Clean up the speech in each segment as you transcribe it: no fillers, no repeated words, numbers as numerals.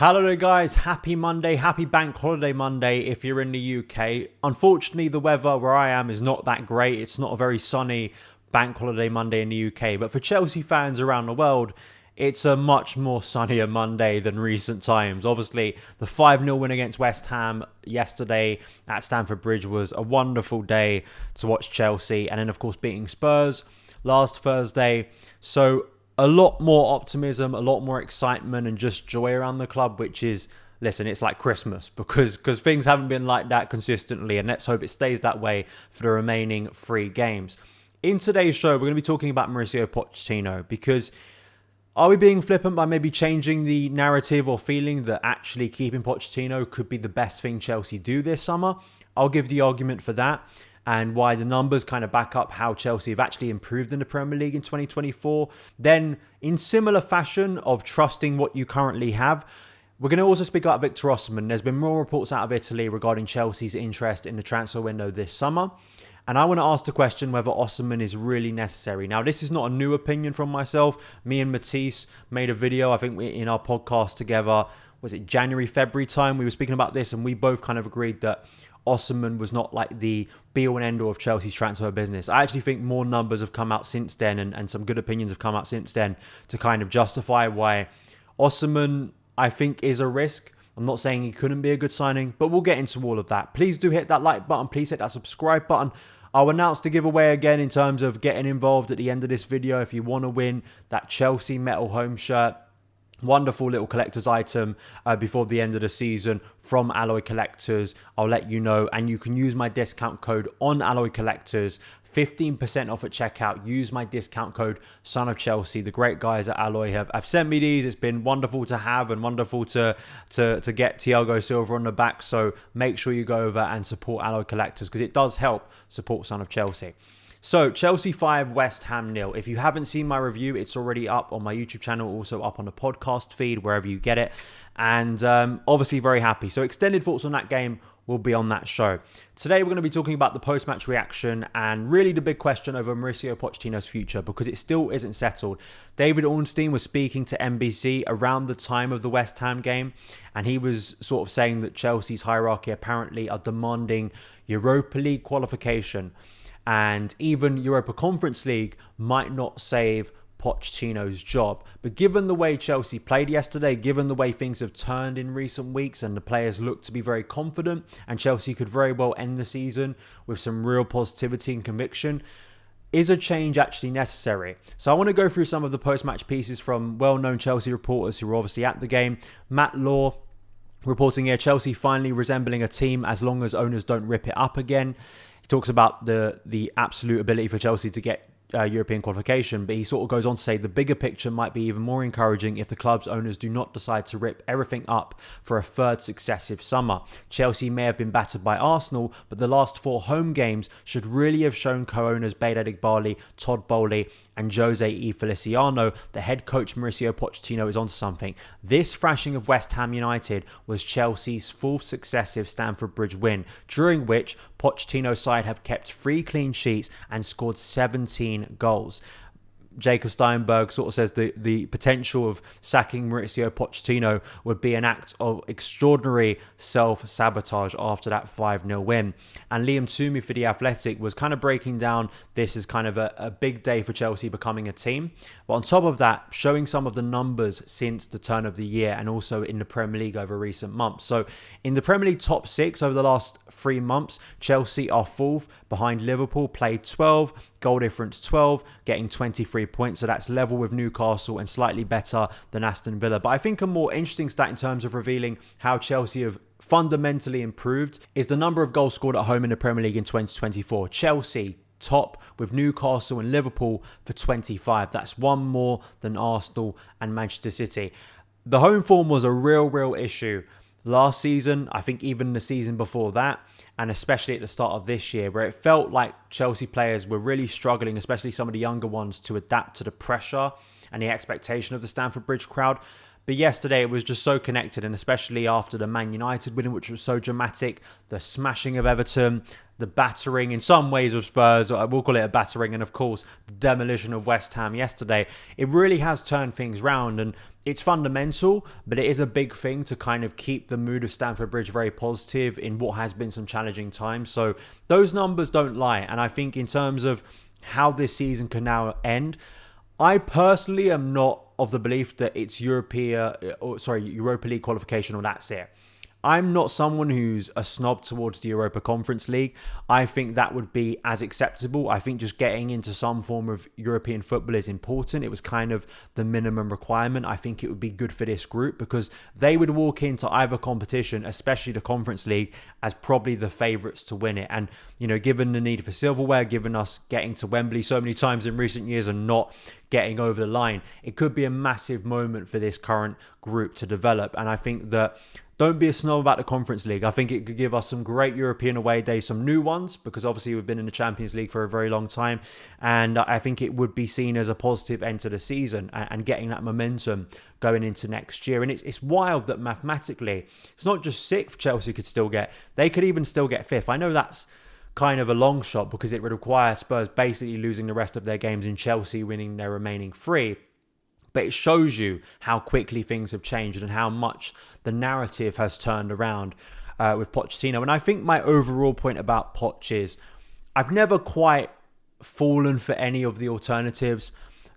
Hello there guys, happy Monday, happy bank holiday Monday if you're in the UK. Unfortunately, the weather where I am is not that great. It's not a very sunny bank holiday Monday in the UK. But for Chelsea fans around the world, it's a much more sunnier Monday than recent times. Obviously, the 5-0 win against West Ham yesterday at Stamford Bridge was a wonderful day to watch Chelsea. And then, of course, beating Spurs last Thursday. So a lot more optimism, a lot more excitement and just joy around the club, which is, listen, it's like Christmas because things haven't been like that consistently, and let's hope it stays that way for the remaining 3 games. In today's show, we're going to be talking about Mauricio Pochettino because are we being flippant by maybe changing the narrative or feeling that actually keeping Pochettino could be the best thing Chelsea do this summer? I'll give the argument for that, and why the numbers kind of back up how Chelsea have actually improved in the Premier League in 2024. Then, in similar fashion of trusting what you currently have, we're going to also speak about Victor Osimhen. There's been more reports out of Italy regarding Chelsea's interest in the transfer window this summer. And I want to ask the question whether Osimhen is really necessary. Now, this is not a new opinion from myself. Me and Matisse made a video, I think, in our podcast together. Was it January, February time? We were speaking about this and we both kind of agreed that Osimhen was not like the be-all and end-all of Chelsea's transfer business. I actually think more numbers have come out since then and some good opinions have come out since then to kind of justify why Osimhen, I think, is a risk. I'm not saying he couldn't be a good signing, but we'll get into all of that. Please do hit that like button. Please hit that subscribe button. I'll announce the giveaway again in terms of getting involved at the end of this video if you want to win that Chelsea metal home shirt. Wonderful little collector's item before the end of the season from Alloy Collectors. I'll let you know. And you can use my discount code on Alloy Collectors. 15% off at checkout. Use my discount code SonOfChelsea. The great guys at Alloy have sent me these. It's been wonderful to have and wonderful to get Thiago Silva on the back. So make sure you go over and support Alloy Collectors because it does help support Son of Chelsea. So, Chelsea 5, West Ham 0. If you haven't seen my review, it's already up on my YouTube channel, also up on the podcast feed, wherever you get it. And obviously very happy. So, extended thoughts on that game will be on that show. Today, we're going to be talking about the post-match reaction and really the big question over Mauricio Pochettino's future because it still isn't settled. David Ornstein was speaking to NBC around the time of the West Ham game, and he was sort of saying that Chelsea's hierarchy apparently are demanding Europa League qualification. And even Europa Conference League might not save Pochettino's job. But given the way Chelsea played yesterday, given the way things have turned in recent weeks and the players look to be very confident and Chelsea could very well end the season with some real positivity and conviction, is a change actually necessary? So I want to go through some of the post-match pieces from well-known Chelsea reporters who were obviously at the game. Matt Law reporting here, Chelsea finally resembling a team as long as owners don't rip it up again. Talks about the absolute ability for Chelsea to get European qualification, but he sort of goes on to say the bigger picture might be even more encouraging if the club's owners do not decide to rip everything up for a third successive summer. Chelsea may have been battered by Arsenal, but the last 4 home games should really have shown co-owners Beid Adigbali, Todd Bowley and Jose E. Feliciano that head coach Mauricio Pochettino is onto something. This thrashing of West Ham United was Chelsea's 4th successive Stamford Bridge win, during which Pochettino's side have kept 3 clean sheets and scored 17 goals. Jacob Steinberg sort of says the potential of sacking Mauricio Pochettino would be an act of extraordinary self-sabotage after that 5-0 win. And Liam Toomey for The Athletic was kind of breaking down this as kind of a big day for Chelsea becoming a team. But on top of that, showing some of the numbers since the turn of the year and also in the Premier League over recent months. So in the Premier League top 6 over the last 3 months, Chelsea are 4th behind Liverpool, played 12, goal difference 12, getting 23 points. So that's level with Newcastle and slightly better than Aston Villa. But I think a more interesting stat in terms of revealing how Chelsea have fundamentally improved is the number of goals scored at home in the Premier League in 2024. Chelsea top with Newcastle and Liverpool for 25. That's 1 more than Arsenal and Manchester City. The home form was a real issue last season, I think even the season before that, and especially at the start of this year, where it felt like Chelsea players were really struggling, especially some of the younger ones, to adapt to the pressure and the expectation of the Stamford Bridge crowd. But yesterday it was just so connected, and especially after the Man United winning, which was so dramatic, the smashing of Everton, the battering in some ways of Spurs, I will call it a battering, and of course the demolition of West Ham yesterday, it really has turned things round. And it's fundamental, but it is a big thing to kind of keep the mood of Stamford Bridge very positive in what has been some challenging times. So those numbers don't lie. And I think in terms of how this season can now end, I personally am not of the belief that it's Europa League qualification or that's it. I'm not someone who's a snob towards the Europa Conference League. I think that would be as acceptable. I think just getting into some form of European football is important. It was kind of the minimum requirement. I think it would be good for this group because they would walk into either competition, especially the Conference League, as probably the favourites to win it. And, you know, given the need for silverware, given us getting to Wembley so many times in recent years and not getting over the line, it could be a massive moment for this current group to develop. And I think that don't be a snob about the Conference League. I think it could give us some great European away days, some new ones, because obviously we've been in the Champions League for a very long time. And I think it would be seen as a positive end to the season and getting that momentum going into next year. And it's wild that mathematically, it's not just sixth Chelsea could still get. They could even still get fifth. I know that's kind of a long shot because it would require Spurs basically losing the rest of their games and Chelsea winning their remaining three. But it shows you how quickly things have changed and how much the narrative has turned around with Pochettino. And I think my overall point about Poch is I've never quite fallen for any of the alternatives.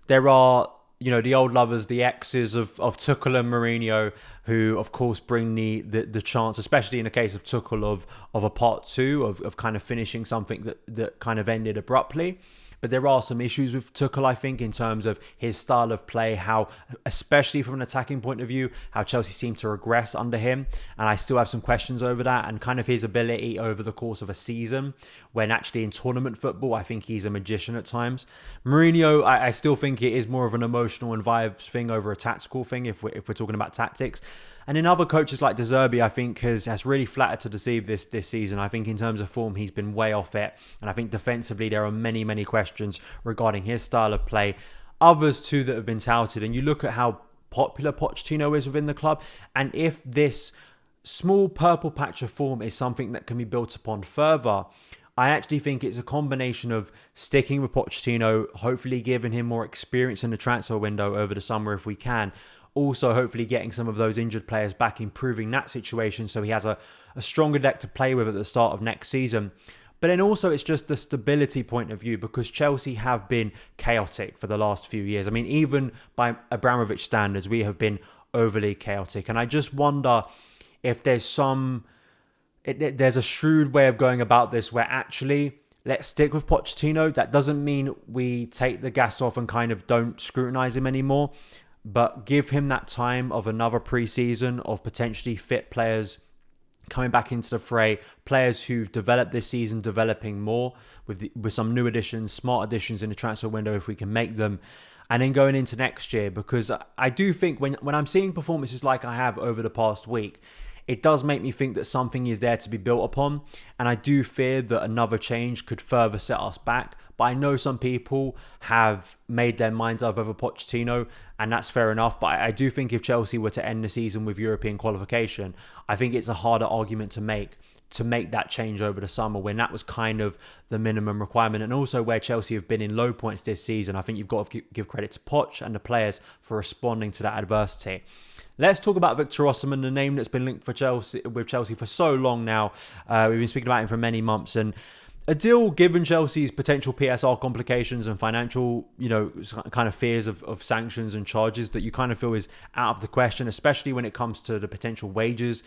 There are, you know, the old lovers, the exes of Tuchel and Mourinho, who of course bring the chance, especially in the case of Tuchel, of a part two, of kind of finishing something that kind of ended abruptly. But there are some issues with Tuchel, I think, in terms of his style of play, how, especially from an attacking point of view, how Chelsea seemed to regress under him. And I still have some questions over that and kind of his ability over the course of a season, when actually in tournament football, I think he's a magician at times. Mourinho, I still think it is more of an emotional and vibes thing over a tactical thing, if we're talking about tactics. And in other coaches like De Zerbi, I think has really flattered to deceive this season. I think in terms of form, he's been way off it. And I think defensively, there are many, many questions regarding his style of play. Others too that have been touted. And you look at how popular Pochettino is within the club. And if this small purple patch of form is something that can be built upon further, I actually think it's a combination of sticking with Pochettino, hopefully giving him more experience in the transfer window over the summer if we can. Also, hopefully getting some of those injured players back, improving that situation so he has a stronger deck to play with at the start of next season. But then also it's just the stability point of view, because Chelsea have been chaotic for the last few years. I mean, even by Abramovich standards, we have been overly chaotic. And I just wonder if there's there's a shrewd way of going about this where actually let's stick with Pochettino. That doesn't mean we take the gas off and kind of don't scrutinise him anymore, but give him that time of another pre-season of potentially fit players coming back into the fray, players who've developed this season, developing more with some new additions, smart additions in the transfer window if we can make them, and then going into next year. Because I do think when I'm seeing performances like I have over the past week, it does make me think that something is there to be built upon. And I do fear that another change could further set us back. But I know some people have made their minds up over Pochettino, and that's fair enough. But I do think if Chelsea were to end the season with European qualification, I think it's a harder argument to make that change over the summer, when that was kind of the minimum requirement. And also where Chelsea have been in low points this season, I think you've got to give credit to Poch and the players for responding to that adversity. Let's talk about Victor Osimhen, the name that's been linked with Chelsea for so long now. We've been speaking about him for many months, and a deal, given Chelsea's potential PSR complications and financial, kind of fears of sanctions and charges, that you kind of feel is out of the question, especially when it comes to the potential wages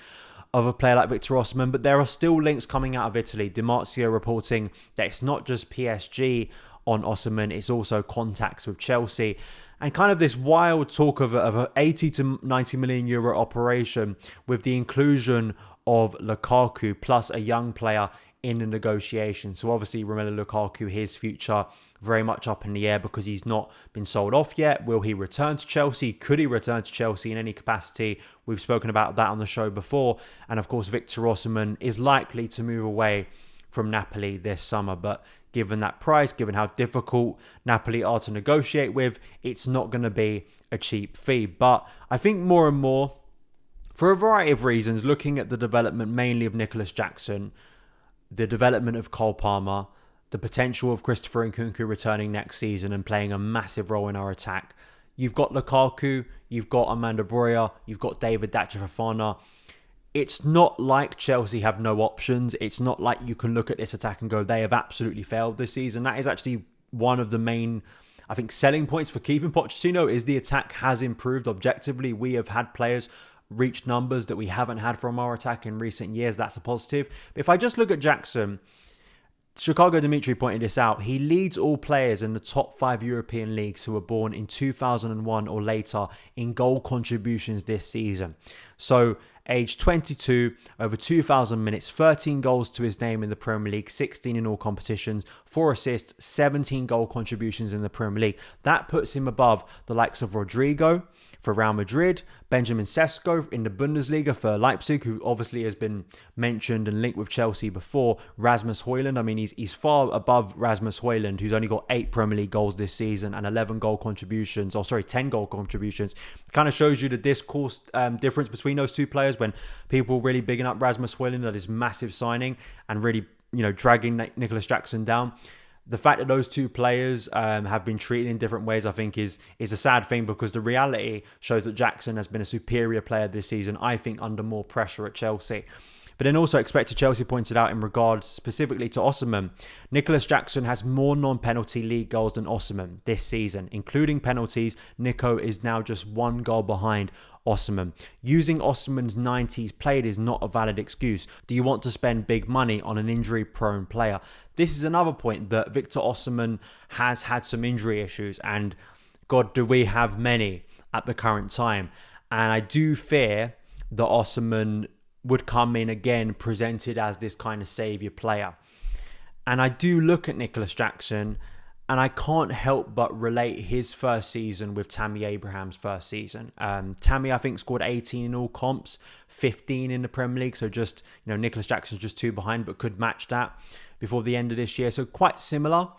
of a player like Victor Osimhen. But there are still links coming out of Italy. Di Marzio reporting that it's not just PSG on Osimhen, it's also contacts with Chelsea. And kind of this wild talk of a 80 to 90 million euro operation with the inclusion of Lukaku plus a young player in the negotiation. So obviously Romelu Lukaku, his future very much up in the air because he's not been sold off yet. Will he return to Chelsea? Could he return to Chelsea in any capacity? We've spoken about that on the show before. And of course, Victor Osimhen is likely to move away from Napoli this summer. But given that price, given how difficult Napoli are to negotiate with, it's not going to be a cheap fee. But I think more and more, for a variety of reasons, looking at the development mainly of Nicholas Jackson, the development of Cole Palmer, the potential of Christopher Nkunku returning next season and playing a massive role in our attack. You've got Lukaku, you've got Amanda Broya, you've got David Dacha Fofana. It's not like Chelsea have no options. It's not like you can look at this attack and go, they have absolutely failed this season. That is actually one of the main, I think, selling points for keeping Pochettino is the attack has improved objectively. We have had players reach numbers that we haven't had from our attack in recent years. That's a positive. But if I just look at Jackson, Chicago Dimitri pointed this out. He leads all players in the top 5 European leagues who were born in 2001 or later in goal contributions this season. So, age 22, over 2,000 minutes, 13 goals to his name in the Premier League, 16 in all competitions, 4 assists, 17 goal contributions in the Premier League. That puts him above the likes of Rodrigo for Real Madrid, Benjamin Sesko in the Bundesliga for Leipzig, who obviously has been mentioned and linked with Chelsea before, Rasmus Højlund. I mean, he's far above Rasmus Højlund, who's only got 8 Premier League goals this season and 10 goal contributions. Kind of shows you the discourse difference between those two players when people really bigging up Rasmus Højlund at his massive signing and really, dragging Nicholas Jackson down. The fact that those two players have been treated in different ways, I think, is a sad thing, because the reality shows that Jackson has been a superior player this season, I think, under more pressure at Chelsea. But then also expected, Chelsea pointed out in regards specifically to Osimhen, Nicholas Jackson has more non-penalty league goals than Osimhen this season. Including penalties, Nico is now just 1 goal behind Osimhen. Using Osimhen's 90s played is not a valid excuse. Do you want to spend big money on an injury-prone player? This is another point, that Victor Osimhen has had some injury issues, and God, do we have many at the current time. And I do fear that Osimhen would come in again presented as this kind of saviour player. And I do look at Nicholas Jackson and I can't help but relate his first season with Tammy Abraham's first season. Tammy, I think, scored 18 in all comps, 15 in the Premier League. So just, Nicholas Jackson's just 2 behind, but could match that before the end of this year. So quite similar.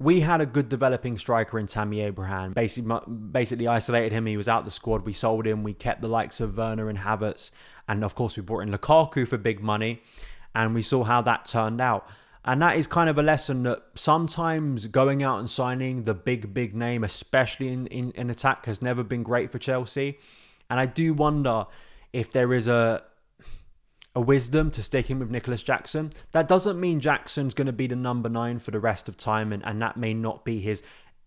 We had a good developing striker in Tammy Abraham. Basically isolated him. He was out the squad. We sold him. We kept the likes of Werner and Havertz. And of course, we brought in Lukaku for big money. And we saw how that turned out. And that is kind of a lesson that sometimes going out and signing the big name, especially in attack, has never been great for Chelsea. And I do wonder if there is a wisdom to sticking with Nicholas Jackson. That doesn't mean Jackson's going to be the number 9 for the rest of time, and that may not be his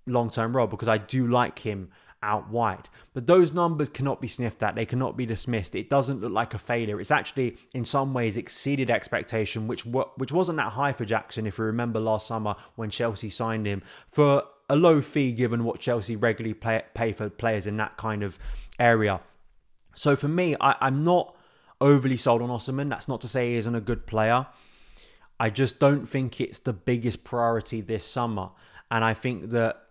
long-term role, because I do like him out wide. But those numbers cannot be sniffed at. They cannot be dismissed. It doesn't look like a failure. It's actually, in some ways, exceeded expectation, which wasn't that high for Jackson, if you remember last summer when Chelsea signed him for a low fee, given what Chelsea regularly pay for players in that kind of area. So for me, I'm not overly sold on Osimhen. That's not to say he isn't a good player. I just don't think it's the biggest priority this summer. And I think that,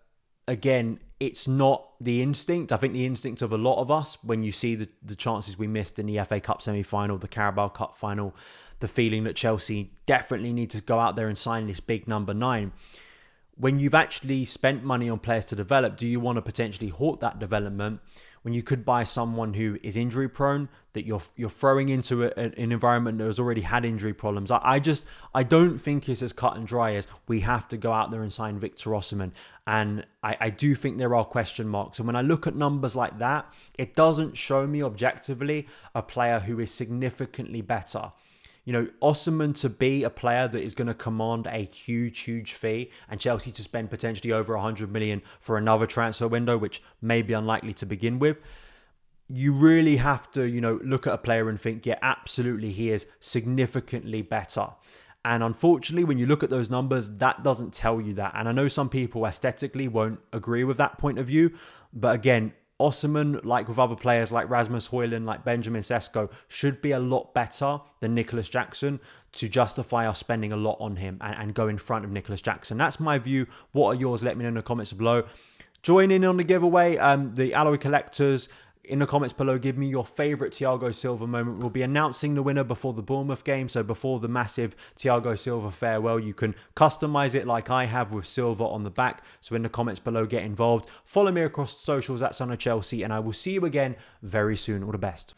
again, it's not the instinct. I think the instinct of a lot of us, when you see the chances we missed in the FA Cup semi-final, the Carabao Cup final, the feeling that Chelsea definitely need to go out there and sign this big number 9. When you've actually spent money on players to develop, do you want to potentially halt that development when you could buy someone who is injury prone, that you're throwing into an environment that has already had injury problems? I don't think it's as cut and dry as we have to go out there and sign Victor Osimhen. And I do think there are question marks. And when I look at numbers like that, it doesn't show me objectively a player who is significantly better. Osimhen to be a player that is going to command a huge fee, and Chelsea to spend potentially over 100 million for another transfer window, which may be unlikely to begin with. You really have to, look at a player and think, yeah, absolutely, he is significantly better. And unfortunately, when you look at those numbers, that doesn't tell you that. And I know some people aesthetically won't agree with that point of view. But again, Osimhen, like with other players like Rasmus Højlund, like Benjamin Sesko, should be a lot better than Nicholas Jackson to justify us spending a lot on him and go in front of Nicholas Jackson. That's my view. What are yours? Let me know in the comments below. Join in on the giveaway. The Alloy Collectors In the comments below, give me your favourite Thiago Silva moment. We'll be announcing the winner before the Bournemouth game, so before the massive Thiago Silva farewell. You can customise it like I have with Silva on the back. So in the comments below, get involved. Follow me across socials at SonOfChelsea, and I will see you again very soon. All the best.